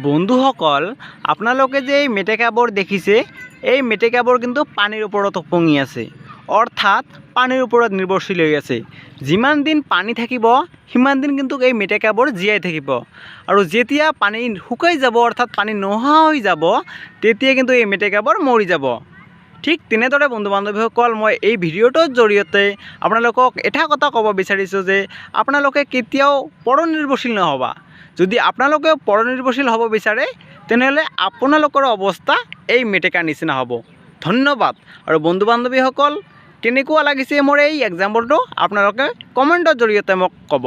বন্ধুসকল, আপোনালোকে যে এই মেটেকাবোৰ দেখিছে, এই মেটেকাবোৰ কিন্তু পানীৰ ওপৰত উপঙি আছে, অৰ্থাৎ পানীৰ ওপৰত নিৰ্ভৰশীল হৈ আছে। যিমান দিন পানী থাকিব সিমান দিন কিন্তু এই মেটেকাবোৰ জীয়াই থাকিব, আৰু যেতিয়া পানী শুকাই যাব অৰ্থাৎ পানী নোহোৱা হৈ যাব তেতিয়া কিন্তু এই মেটেকাবোৰ মৰি যাব। ঠিক তেনেদৰে বন্ধু বান্ধৱীসকল, মই এই ভিডিঅ'টোৰ জৰিয়তে আপোনালোকক এটা কথা ক'ব বিচাৰিছোঁ যে আপোনালোকে কেতিয়াও পৰনিৰ্ভৰশীল নহ'বা। যদি আপোনালোকে পৰনিৰ্ভৰশীল হ'ব বিচাৰে তেনেহ'লে আপোনালোকৰ অৱস্থা এই মেটেকাৰ নিচিনা হ'ব। ধন্যবাদ। আৰু বন্ধু বান্ধৱীসকল, কেনেকুৱা লাগিছে মোৰ এই এক্সাম্পলটো আপোনালোকে কমেণ্টৰ জৰিয়তে মোক ক'ব।